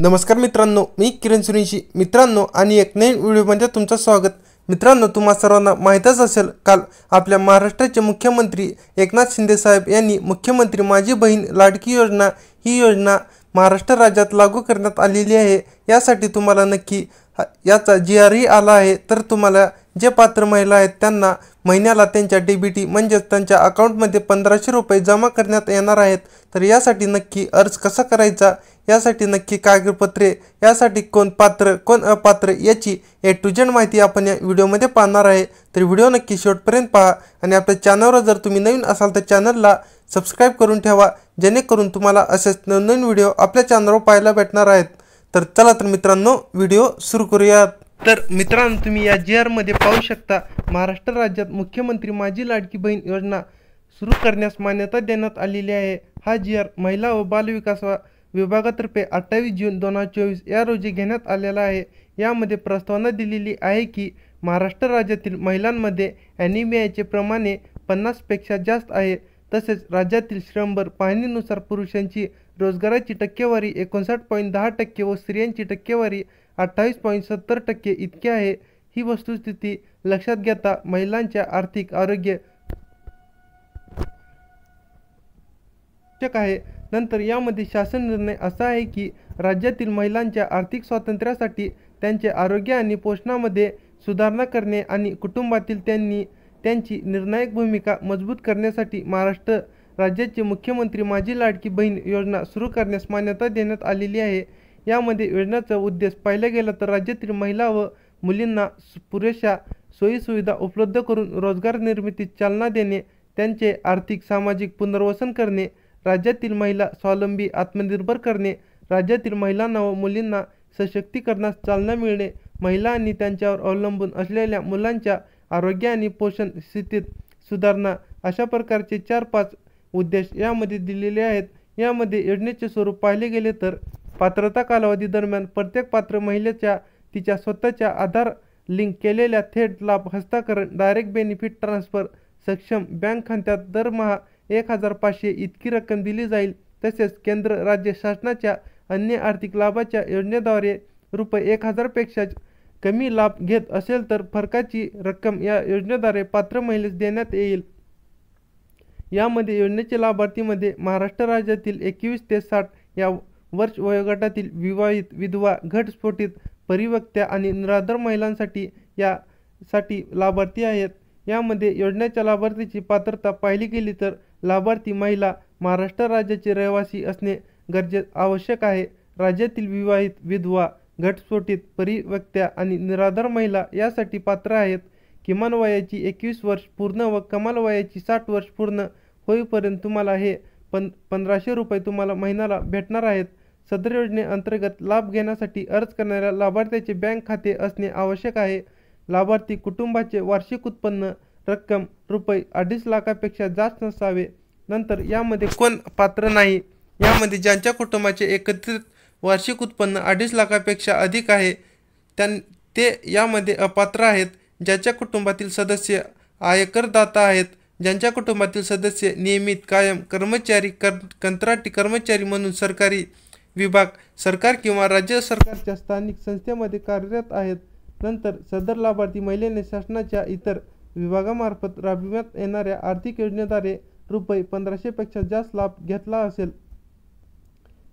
नमस्कार मित्रांनो, मी किरण सुरेशी मित्रांनो आणि एक नवीन व्हिडिओमध्ये तुमचं स्वागत। मित्रांनो, तुम्हा सर्वांना माहीतच असेल, काल आपल्या महाराष्ट्राचे मुख्यमंत्री एकनाथ शिंदे साहेब यांनी मुख्यमंत्री माझी बहीण लाडकी योजना ही योजना महाराष्ट्र राज्यात लागू करण्यात आलेली आहे। यासाठी तुम्हाला नक्की याचा GRही आला आहे। तर तुम्हाला जे पात्र महिला आहेत त्यांना महिन्याला त्यांच्या DBT म्हणजेच त्यांच्या अकाउंटमध्ये 1500 रुपये जमा करण्यात येणार आहेत। तर यासाठी नक्की अर्ज कसा करायचा, यासाठी नक्की कागदपत्रे, यासाठी कोण पात्र कोण अपात्र याची A to Z माहिती आपण या व्हिडिओमध्ये पाहणार आहे। तर व्हिडिओ नक्की शेवटपर्यंत पहा आणि आपल्या चॅनलवर जर तुम्ही नवीन असाल तर चॅनलला सबस्क्राइब करून ठेवा, जेणेकरून तुम्हाला असेच नवीन व्हिडिओ आपल्या चॅनलवर पाहायला भेटणार आहेत। तर चला तर मित्रांनो, व्हिडिओ सुरू करूयात। तर मित्रांनो, तुम्ही या GR मध्ये पाहू शकता, महाराष्ट्र राज्यात मुख्यमंत्री माझी लाडकी बहीण योजना सुरू करण्यास मान्यता देण्यात आलेली आहे। हा GR महिला व बालविकास विभागातर्फे 28 जून 2024 या रोजी घेण्यात आलेला आहे। यामध्ये प्रस्तावना दिलेली आहे की महाराष्ट्र राज्यातील महिलांमध्ये ॲनिमियाचे प्रमाण 50 पेक्षा जास्त आहे। तसेच राज्यातील श्रमभर पाहणीनुसार पुरुषांची रोजगाराची टक्केवारी 59.10% व स्त्रियांची टक्केवारी 28.70% इतकी आहे। ही वस्तुस्थिती लक्षात घेता महिलांच्या आर्थिक आरोग्य आहे। नंतर यामध्ये शासन निर्णय असा आहे की राज्यातील महिलांच्या आर्थिक स्वातंत्र्यासाठी त्यांचे आरोग्य आणि पोषणामध्ये सुधारणा करणे आणि कुटुंबातील त्यांची निर्णायक भूमिका मजबूत करण्यासाठी महाराष्ट्र राज्याचे मुख्यमंत्री माझी लाडकी बहीण योजना सुरू करण्यास मान्यता देण्यात आलेली आहे। यामध्ये योजनेचा उद्देश पाहिला गेला तर राज्यातील महिला व मुलींना पुरेशा सोयीसुविधा उपलब्ध करून रोजगार निर्मितीस चालना देणे, त्यांचे आर्थिक सामाजिक पुनर्वसन करणे, राज्यातील महिला स्वावलंबी आत्मनिर्भर करणे, राज्यातील महिलांना व मुलींना सशक्तीकरणास चालना मिळणे, महिला आणि त्यांच्यावर अवलंबून असलेल्या मुलांच्या आरोग्य आणि पोषण स्थितीत सुधारणा, अशा प्रकारचे 4-5 उद्देश यामध्ये दिलेले आहेत। यामध्ये योजनेचे स्वरूप पाहिले गेले तर पात्रता कालावधी दरम्यान प्रत्येक पात्र महिलेच्या तिच्या स्वतःच्या आधार लिंक केलेल्या थेट लाभ हस्तांतरण, डायरेक्ट बेनिफिट ट्रान्सफर, सक्षम बँक खात्यात दरमहा 1500 इतकी रक्कम दिली जाईल। तसेच केंद्र राज्य शासनाच्या अन्य आर्थिक लाभाच्या योजनेद्वारे ₹1000 पेक्षा कमी लाभ घेत असेल तर फरकाची रक्कम या योजनेद्वारे पात्र महिलेस देण्यात येईल। यामध्ये योजनेचे लाभार्थीमध्ये महाराष्ट्र राज्यातील 21 ते 60 या वर्ष वयोगटातील विवाहित, विधवा, घटस्फोटित, परित्यक्त्या आणि निराधार महिलांसाठी यासाठी लाभार्थी आहेत। यामध्ये योजनेच्या लाभार्थीची पात्रता पाहिली गेली तर लाभार्थी महिला महाराष्ट्र राज्याचे रहिवासी असणे आवश्यक आहे। राज्यातील विवाहित, विधवा, घटस्फोटित, परित्यक्त्या आणि निराधार महिला यासाठी पात्र आहेत। किमान वयाची 21 वर्ष पूर्ण व कमाल वयाची 60 वर्ष पूर्ण होईपर्यंत तुम्हाला हे 1500 रुपये तुम्हाला महिन्याला भेटणार आहेत। सदर योजनेअंतर्गत लाभ घेण्यासाठी अर्ज करणाऱ्या लाभार्थ्याचे बँक खाते असणे आवश्यक आहे। लाभार्थी कुटुंबाचे वार्षिक उत्पन्न रक्कम ₹2.5 लाखापेक्षा जास्त नसावे। नंतर यामध्ये कोण पात्र नाही, यामध्ये ज्यांच्या कुटुंबाचे एकत्रित वार्षिक उत्पन्न 2.5 लाखापेक्षा अधिक आहे ते यामध्ये अपात्र आहेत। ज्याच्या कुटुंबातील सदस्य आयकरदाता आहेत, ज्यांच्या कुटुंबातील सदस्य नियमित, कायम कर्मचारी, कंत्राटी कर्मचारी म्हणून सरकारी विभाग, सरकार किंवा राज्य सरकारच्या स्थानिक संस्थेमध्ये कार्यरत आहेत। नंतर सदर लाभार्थी महिलेने शासनाच्या इतर विभागामार्फत राबविण्यात येणाऱ्या आर्थिक योजनेद्वारे ₹1500 पेक्षा जास्त लाभ घेतला असेल।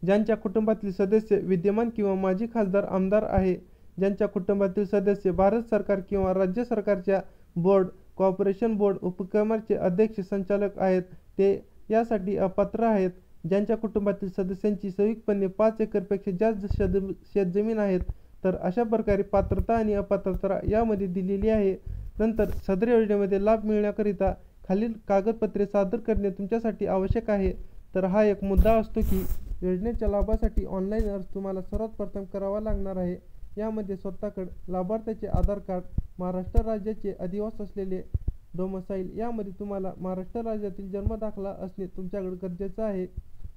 ज्यांच्या कुटुंबातील सदस्य विद्यमान किंवा माजी खासदार, आमदार आहे, ज्यांच्या कुटुंबातील सदस्य भारत सरकार किंवा राज्य सरकारच्या बोर्ड, कॉर्पोरेशन बोर्ड, उपक्रमांचे अध्यक्ष, संचालक आहेत, ते यासाठी अपात्र आहेत। ज्यांच्या कुटुंबातील सदस्यांची संयुक्तपणे 5 एकरपेक्षा जास्त शेतजमीन आहेत, तर अशा प्रकारे पात्रता आणि अपात्रता यामध्ये दिलेली आहे। नंतर सदर योजनेमध्ये लाभ मिळण्याकरिता खालील कागदपत्रे सादर करणे तुमच्यासाठी आवश्यक आहे। तर हा एक मुद्दा असतो की योजनेच्या लाभासाठी ऑनलाईन अर्ज तुम्हाला सर्वात प्रथम करावा लागणार आहे। यामध्ये स्वतःकडे लाभार्थ्याचे आधार कार्ड, महाराष्ट्र राज्याचे अधिवास असलेले डोमसाईल, यामध्ये तुम्हाला महाराष्ट्र राज्यातील जन्मदाखला असणे तुमच्याकडे गरजेचं आहे।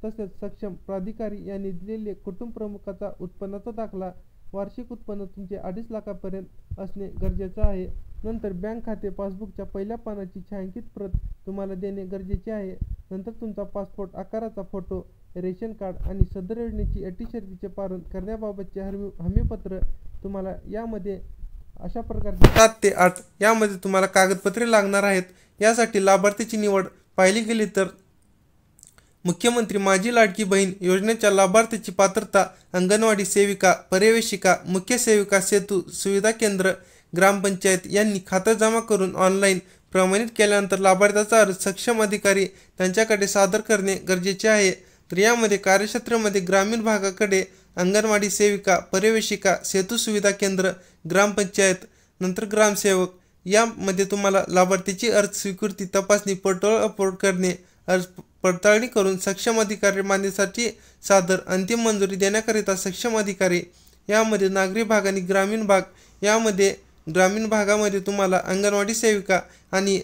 तसेच सक्षम प्राधिकारी यांनी दिलेले कुटुंब प्रमुखाचा उत्पन्नाचा दाखला, वार्षिक उत्पन्न तुमचे 2.5 लाखापर्यंत असणे गरजेचं आहे। नंतर बँक खाते पासबुकच्या पहिल्या पानाची छायांकित प्रत तुम्हाला देणे गरजेचे आहे। नंतर तुमचा पासपोर्ट आकाराचा फोटो रेशन कार्ड आणि सदर योजनेची अटी शर्तीचे पालन करण्याबाबतचे हमीपत्र तुम्हाला यामध्ये अशा प्रकारचे 7 ते 8 यामध्ये तुम्हाला कागदपत्रे लागणार आहेत. यासाठी लाभार्थीची निवड पाहिली गेली तर मुख्यमंत्री माझी लाडकी बहीण योजनेच्या लाभार्थीची पात्रता अंगणवाडी सेविका, पर्यवेक्षिका, मुख्य सेविका, सेतू सुविधा केंद्र, ग्रामपंचायत यांनी खातं जमा करून ऑनलाईन प्रमाणित केल्यानंतर लाभार्थ्याचा अर्ज सक्षम अधिकारी त्यांच्याकडे सादर करणे गरजेचे आहे. तर यामध्ये कार्यक्षेत्रामध्ये ग्रामीण भागाकडे अंगणवाडी सेविका, पर्यवेक्षिका, सेतू सुविधा केंद्र, ग्रामपंचायत, नंतर ग्रामसेवक यामध्ये तुम्हाला लाभार्थीची अर्ज स्वीकृती तपासणी पोर्टल अपलोड करणे, अर्ज पडताळणी करून सक्षम अधिकारी मान्यतेसाठी सादर, अंतिम मंजुरी देण्याकरिता सक्षम अधिकारी. यामध्ये नागरी भाग आणि ग्रामीण भाग यामध्ये ग्रामीण भागामध्ये तुम्हाला अंगणवाडी सेविका आणि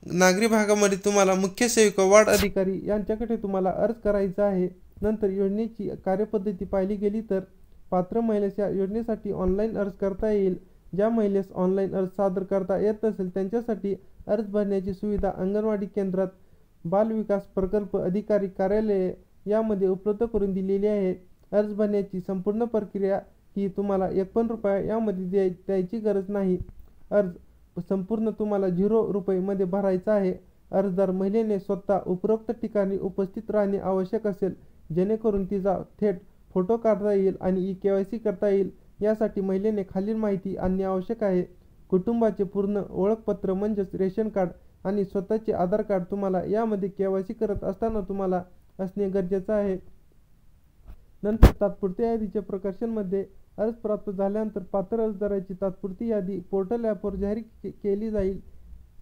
नागरी भागामध्ये तुम्हाला मुख्य सेविका, वार्ड अधिकारी यांच्याकडे तुम्हाला अर्ज करायचा आहे. नंतर योजनेची कार्यपद्धती पाहिली गेली तर पात्र महिलेस या योजनेसाठी ऑनलाईन अर्ज करता येईल. ज्या महिलेस ऑनलाईन अर्ज सादर करता येत नसेल त्यांच्यासाठी अर्ज भरण्याची सुविधा अंगणवाडी केंद्रात, बाल विकास प्रकल्प अधिकारी कार्यालय यामध्ये उपलब्ध करून दिलेली आहे. अर्ज भरण्याची संपूर्ण प्रक्रिया ही तुम्हाला 1 रुपया यामध्ये द्यायची गरज नाही. अर्ज संपूर्ण तुम्हाला 0 रुपयेमध्ये भरायचा आहे. अर्जदार महिलेने स्वतः उपरोक्त ठिकाणी उपस्थित राहणे आवश्यक असेल, जेणेकरून तिचा थेट फोटो काढता येईल आणि KYC करता येईल. यासाठी महिलेने खालील माहिती आणणे आवश्यक आहे. कुटुंबाचे पूर्ण ओळखपत्र म्हणजेच रेशन कार्ड आणि स्वतःचे आधार कार्ड तुम्हाला यामध्ये KYC करत असताना तुम्हाला असणे गरजेचं आहे. नंतर तात्पुरत्या यादीच्या प्रकाशनमध्ये अर्ज प्राप्त झाल्यानंतर पात्र अर्जदाराची तात्पुरती यादी पोर्टल ॲपवर जाहीर केली जाईल.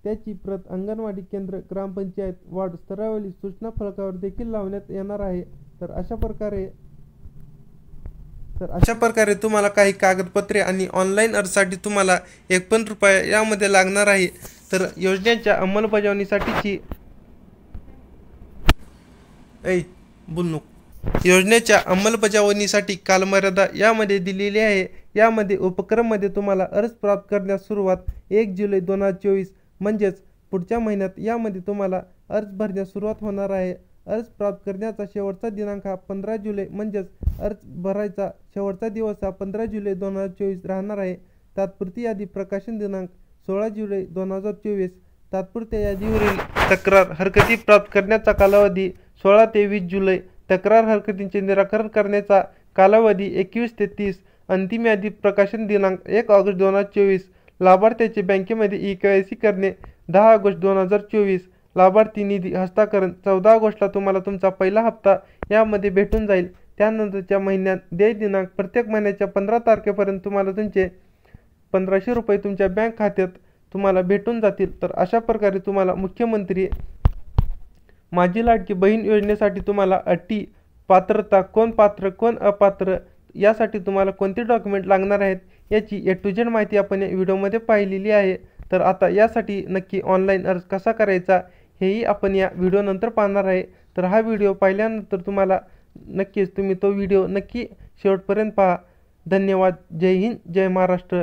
त्याची प्रत अंगणवाडी केंद्र, ग्रामपंचायत, वार्ड स्तरावरील सूचना फलकावर देखील लावण्यात येणार आहे. तर अशा प्रकारे तुम्हाला काही कागदपत्रे आणि ऑनलाईन अर्जसाठी तुम्हाला 1 रुपया यामध्ये लागणार आहे. तर योजनेच्या अंमलबजावणीसाठीची योजनेच्या अंमलबजावणीसाठी कालमर्यादा यामध्ये दिलेली आहे. यामध्ये उपक्रममध्ये तुम्हाला अर्ज प्राप्त करण्यास सुरुवात 1 जुलै 2024 म्हणजेच पुढच्या महिन्यात यामध्ये तुम्हाला अर्ज भरण्यास सुरुवात होणार आहे. अर्ज प्राप्त करण्याचा शेवटचा दिनांक हा 15 जुलै म्हणजेच अर्ज भरायचा शेवटचा दिवस हा 15 जुलै 2024 राहणार आहे. तात्पुरती यादी प्रकाशन दिनांक 16 जुलै 2024. तात्पुरत्या यादीवरील तक्रार हरकती प्राप्त करण्याचा कालावधी 16 ते 20 जुलै. तक्रार हरकतींचे निराकरण करण्याचा कालावधी 21 ते 30. अंतिम यादी प्रकाशन दिनांक 1 ऑगस्ट 2024. लाभार्थ्याचे बँकेमध्ये KYC करणे 10 ऑगस्ट 2024. लाभार्थी निधी हस्तांतरण 14 ऑगस्टला तुम्हाला तुमचा पहिला हप्ता यामध्ये भेटून जाईल. त्यानंतरच्या महिन्यात देय दिनांक प्रत्येक महिन्याच्या 15 तारखेपर्यंत तुम्हाला तुमचे 1500 रुपये तुमच्या बँक खात्यात तुम्हाला भेटून जातील. तर अशा प्रकारे तुम्हाला मुख्यमंत्री माझी लाडकी बहीण योजनेसाठी तुम्हाला अटी, पात्रता, कोण पात्र कोण अपात्र, यासाठी तुम्हाला कोणते डॉक्युमेंट लागणार आहेत याची A to Z माहिती आपण या व्हिडिओमध्ये पाहिलेली आहे. तर आता यासाठी नक्की ऑनलाईन अर्ज कसा करायचा हेही आपण या व्हिडिओनंतर पाहणार आहे. तर हा व्हिडिओ पाहिल्यानंतर तुम्हाला तुम्ही तो व्हिडिओ नक्की शेवटपर्यंत पहा. धन्यवाद. जय हिंद, जय महाराष्ट्र.